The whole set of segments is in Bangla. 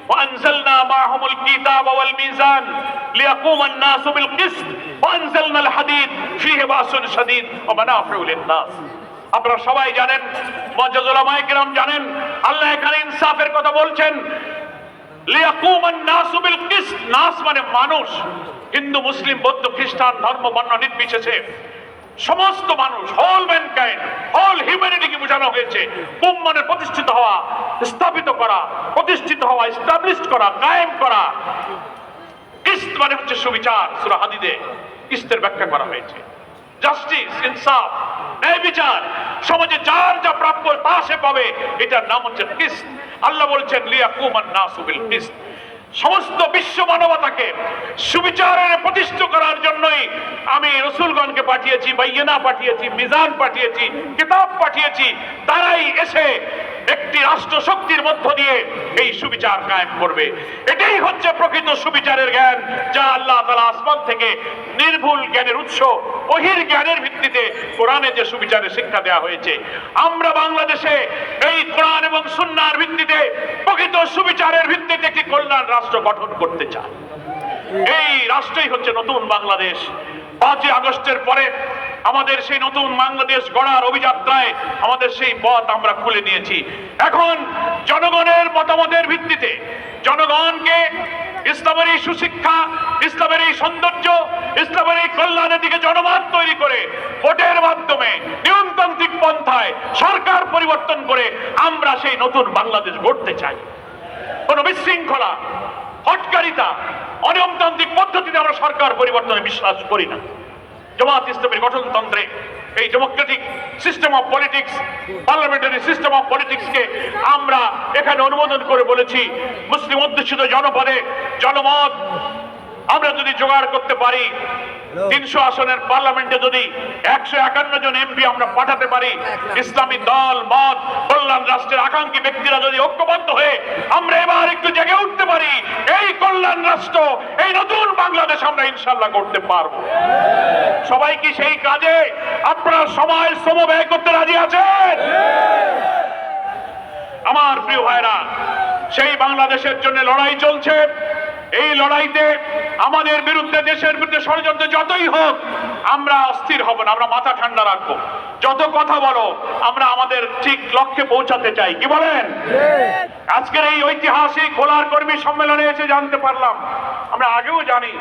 وأنزلنا معهم الكتاب والميزان ليقوم الناس بالقسط وأنزلنا الحديد فيه بأس شديد ومنافع للناس। আপনারা সবাই জানেন, মুআজ্জাজ উলামায়ে কিরাম জানেন, আল্লাহ এখানে ইনসাফের কথা বলছেন। লিয়াকুমান নাসু বিল কিসত, নাস মানে মানুষ, হিন্দু মুসলিম বৌদ্ধ খ্রিস্টান ধর্ম বর্ণ নির্বিশেষে সমস্ত মানুষ, হোল ম্যানকাইন্ড, হোল হিউম্যানিটিকে বোঝানো হয়েছে। কুম মানে প্রতিষ্ঠিত হওয়া, স্থাপিত করা, প্রতিষ্ঠিত হওয়া, এস্টাবলিশ করা, কায়েম করা। কিসত মানে হচ্ছে সুবিচার। সূরা হাদিদে কিসতের ব্যাখ্যা করা হয়েছে। জাস্টিস, ইনসাফ, ন্যায় বিচার, সমাজে যার যা প্রাপ্য তা সে পাবে, এটার নাম হচ্ছে কিসত। আল্লাহ বলছেন লিয়াকুমান নাসু বিল কিসত, সমস্ত বিশ্ব মানবতাকে সুবিচারের প্রতিষ্ঠা করার জন্যই আমি রাসূলগণকে পাঠিয়েছি, বাইয়িনা পাঠিয়েছি, মিজান পাঠিয়েছি, কিতাব পাঠিয়েছি। তারাই এসে একটি রাষ্ট্র শক্তির মধ্য দিয়ে এই সুবিচার কায়েম করবে। এটাই হচ্ছে প্রকৃত সুবিচারের জ্ঞান, যা আল্লাহ তাআলা আসমান থেকে নির্ভুল জ্ঞানের উৎস, ওহীর জ্ঞানের ভিত্তিতে কোরআনে যে সুবিচারের শিক্ষা দেওয়া হয়েছে। আমরা বাংলাদেশে এই কোরআন এবং সুন্নাহর ভিত্তিতে প্রকৃত সুবিচারের ভিত্তিতে একটি কল্যাণ রাষ্ট্র গঠন করতে চাই। এই রাষ্ট্রই হচ্ছে নতুন বাংলাদেশ। 5ই আগস্টের পরে আমাদের সেই নতুন বাংলাদেশ গড়ার অভিযাত্রায় আমাদের সেই পথ আমরা খুলে নিয়েছি। এখন জনগণের মতামতের ভিত্তিতে জনগণকে ইসলামের এই সুশিক্ষা, ইসলামের এই সৌন্দর্য, ইসলামের এই কল্যাণের দিকে জনমত তৈরি করে ভোটের মাধ্যমে নিয়মতান্ত্রিক পন্থায় সরকার পরিবর্তন করে আমরা সেই নতুন বাংলাদেশ গড়তে চাই। কোন বিশৃঙ্খলা, হটকারিতা, অনিয়মতান্ত্রিক পদ্ধতিতে আমরা সরকার পরিবর্তনে বিশ্বাস করি না। জামাত ইসলামের গঠনতন্ত্রে এই democratic system of politics, parliamentary system of পলিটিক্সকে আমরা এখানে অনুমোদন করে বলেছি, মুসলিম অধ্যুষিত জনপদে জনমত আমরা যদি জোগাড় করতে পারি, 300 আসনের পার্লামেন্টে যদি 151 জন এমপি আমরা পাঠাতে পারি, ইসলামী দল মত কল্যাণ রাষ্ট্রের আকাঙ্ক্ষী ব্যক্তিরা যদি ঐক্যবদ্ধ হয়ে আমরা এবার একটু জেগে উঠতে পারি, এই কল্যাণ রাষ্ট্র, এই নতুন বাংলাদেশ আমরা ইনশাআল্লাহ করতে পারবো। সবাই কি সেই কাজে আপনারা সময় শ্রম ব্যয় করতে রাজি আছেন? আমার প্রিয় ভাইরা, সেই বাংলাদেশের জন্য লড়াই চলছে। এই লড়াইতে আমাদের বিরুদ্ধে, দেশের বিরুদ্ধে ষড়যন্ত্র যতই হোক, আমরা অস্থির হব না, আমরা মাথা ঠান্ডা রাখবো। যত কথা বলো, আমরা আমাদের ঠিক লক্ষ্যে পৌঁছাতে চাই। কি বলেন? আজকের এই ঐতিহাসিক ভোলার কর্মী সম্মেলনে এসে জানতে পারলাম, আমরা আগেও জানি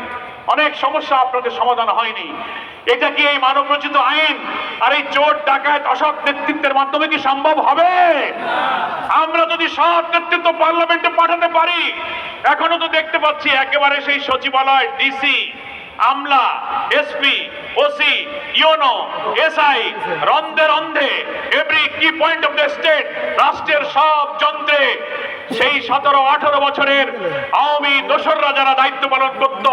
অনেক সমস্যা আপনাদের সমাধান হয়নি। এটা কি এই মানবরচিত আইন আর এই চোর ডাকাত অসৎ নেতৃত্বের মাধ্যমে কি সম্ভব হবে? আমরা যদি সৎ নেতৃত্ব পার্লামেন্টে পাঠাতে পারি, এখনো তো দেখতে পাচ্ছি একেবারে সেই সচিবালয়, ডিসি, আমলা, এসপি, ওসি, ইউনো, এসআই, রন্ধে রন্ধে every key point of the state, রাষ্ট্রের সব যন্ত্রে সেই 17-18 বছরের আওয়ামী দোসররা যারা দায়িত্ব পালন করত,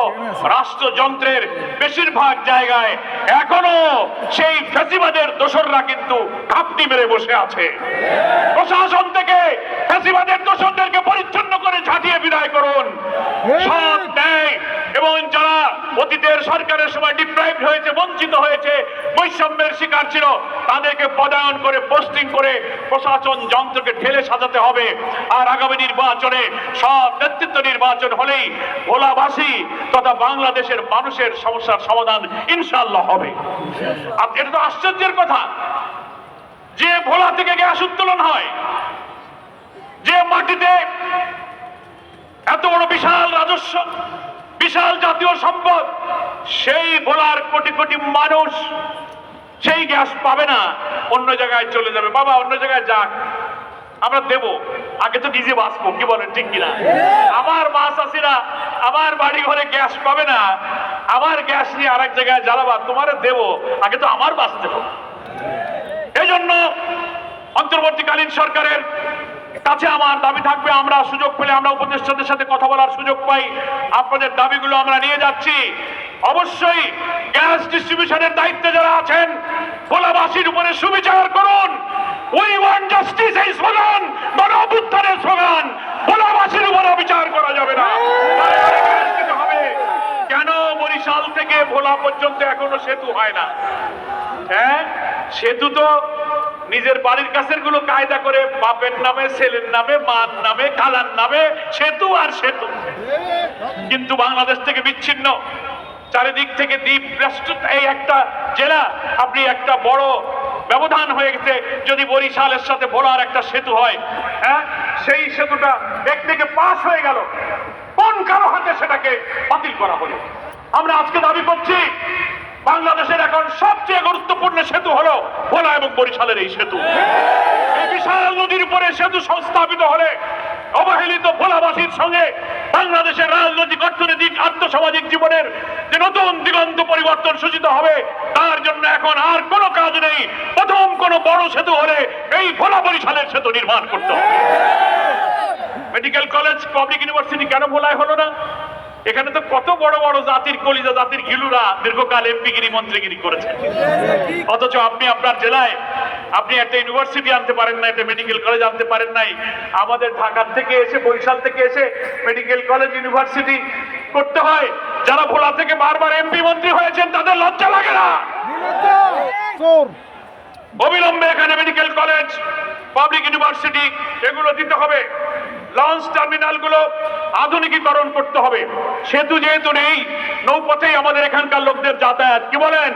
রাষ্ট্রযন্ত্রের বেশিরভাগ জায়গায় এখনো সেই ফ্যাসিবাদের দোসররা কিন্তু ঘাপটি মেরে বসে আছে। প্রশাসন থেকে ফ্যাসিবাদের দোসরদেরকে পরিচ্ছন্ন করে ঝাঁটিয়ে বিদায় করুন। সব ন্যায় এবং যারা অতীতের সরকারের সময় ডিপ্রাইভড হয়েছে, বঞ্চিত হয়েছে, বৈষম্যের শিকার ছিল, তাদেরকে পদায়ন করে পোস্টিং করে প্রশাসন যন্ত্রকে ঢেলে সাজাতে হবে। আর আগামী নির্বাচনে সব নেতৃত্ব নির্বাচন হলেই ভোলাবাসী তথা বাংলাদেশের মানুষের সমস্যার সমাধান ইনশাআল্লাহ হবে। আর এটা তো আশ্চর্যের কথা যে ভোলা থেকে গ্যাস উত্তোলন হয়, যে মাটিতে এত বড় বিশাল রাজস্ব, বিশাল জাতীয় সম্পদ, সেই ভোলার কোটি কোটি মানুষ সেই গ্যাস পাবে না, অন্য জায়গায় চলে যাবে। বাবা অন্য জায়গায় যাক, আমরা দেব, আগে তো নিজে বাঁচবো। কি বলেন, ঠিক কিনা? আমার মা চাষিরা আমার বাড়ি ঘরে গ্যাস পাবে না, আমার গ্যাস নিয়ে আরেক জায়গায় জ্বালাবা, তোমারে দেব, আগে তো আমার বাঁচতে হবে। এই জন্য অন্তর্বর্তীকালীন সরকারের কাছে আমার দাবি থাকবে, আমরা সুযোগ পেলে, আমরা উপদেষ্টাদের সাথে কথা বলার সুযোগ পাই, আপনাদের দাবিগুলো আমরা নিয়ে যাচ্ছি। অবশ্যই গ্যাস ডিস্ট্রিবিউশনের দায়িত্বে যারা আছেন, ভোলাবাসীর উপরে সুবিচার করুন। উই ওয়ান্ট জাস্টিস, এই স্লোগান গণঅভ্যুত্থানের স্লোগান। ভোলাবাসীর উপরে বিচার করা যাবে না। কেন বরিশাল থেকে ভোলা পর্যন্ত এখনো সেতু হয় না? হ্যাঁ, সেতু তো নিজের বাড়ির কাছের গুলো কায়দা করে বাপের নামে, ছেলের নামে, মার নামে, খালার নামে সেতু আর সেতু। কিন্তু বাংলাদেশ থেকে বিচ্ছিন্ন, চারিদিক থেকে দ্বীপ রাষ্ট্র, এই একটা জেলা, আপনি একটা বড় ব্যবধান হয়ে গেছে। যদি বরিশালের সাথে ভোলার একটা সেতু হয়, হ্যাঁ, সেই সেতুটা একদিকে পাস হয়ে গেল, কোন কারো হাতে সেটাকে বাতিল করা হলো? আমরা আজকে দাবি করছি বাংলাদেশের এখন সবচেয়ে গুরুত্বপূর্ণ সেতু হলো ভোলা এবং বরিশালের এই সেতু। এই বিশাল নদীর উপরে সেতু সংস্থাপিত হলে অবহেলিত ভোলাবাসীর সঙ্গে বাংলাদেশের রাজনৈতিক, অর্থনৈতিক, আর্থসামাজিক জীবনের যে নতুন দিগন্ত পরিবর্তন সূচিত হবে, তার জন্য এখন আর কোনো কাজ নেই। প্রথম কোনো বড় সেতু হলে এই ভোলা বরিশালের সেতু নির্মাণ করতে হবে। মেডিকেল কলেজ, পাবলিক ইউনিভার্সিটি কেন ভোলায় হলো না? এখানে তো কত বড় বড় জাতির কলিজা, জাতির গিলুরা দীর্ঘকাল এমপিগিরি, মন্ত্রীগিরি করেছে, অথচ আপনি আপনার জেলায় আপনি একটা ইউনিভার্সিটি আনতে পারেন না, একটা মেডিকেল কলেজ আনতে পারেন নাই। আমাদের ঢাকা থেকে এসে, বরিশাল থেকে এসে মেডিকেল কলেজ, ইউনিভার্সিটি করতে হয়। যারা ভোলা থেকে বারবার এমপি, মন্ত্রী হয়েছেন তাদের লজ্জা লাগে না? অবিলম্বে এখানে মেডিকেল কলেজ, পাবলিক ইউনিভার্সিটি এগুলো দিতে হবে। লঞ্চ টার্মিনাল গুলো আধুনিকীকরণ করতে হবে। সেতু যেহেতু নেই, নৌপথেই আমাদের এখানকার লোকদের যাতায়াত। কি বলেন?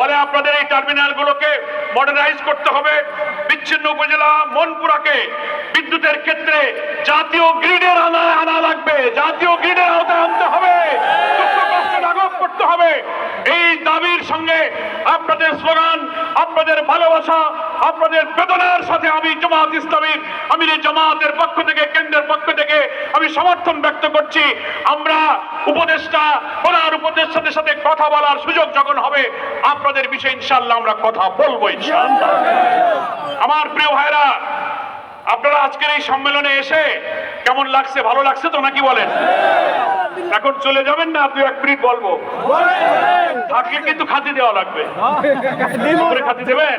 বলে আপনাদের এই টার্মিনাল গুলোকে মডার্নাইজ করতে হবে। বিচ্ছিন্ন উপজেলা মনপুরাকে বিদ্যুতের ক্ষেত্রে জাতীয় গ্রিডের আনা লাগবে, জাতীয় গ্রিডের আওতায় আনতে হবে, লাঘব করতে হবে। এই দাবির সঙ্গে আপনাদের স্লোগান, আপনাদের ভালোবাসা, আপনাদের বেদনার সাথে আমি জামাত ইসলামীর, আমি জামাতের পক্ষ থেকে, কেন্দ্রের পক্ষ থেকে আমি সমর্থন ব্যক্ত করছি। আমরা উপদেষ্টা, ওনার উপদেষ্টাদের সাথে কথা বলার সুযোগ যখন হবে, আপনাদের বিষয়ে ইনশাআল্লাহ আমরা কথা বলবো ইনশাআল্লাহ। আমার প্রিয় ভাইরা, আপনারা আজকের এই সম্মেলনে এসে কেমন লাগছে? ভালো লাগছে তো নাকি বলেন? এখন চলে যাবেন না? 2-1 মিনিট বলবো, থাকলে কিন্তু খাতি দেওয়া লাগবে। খাতি দেবেন?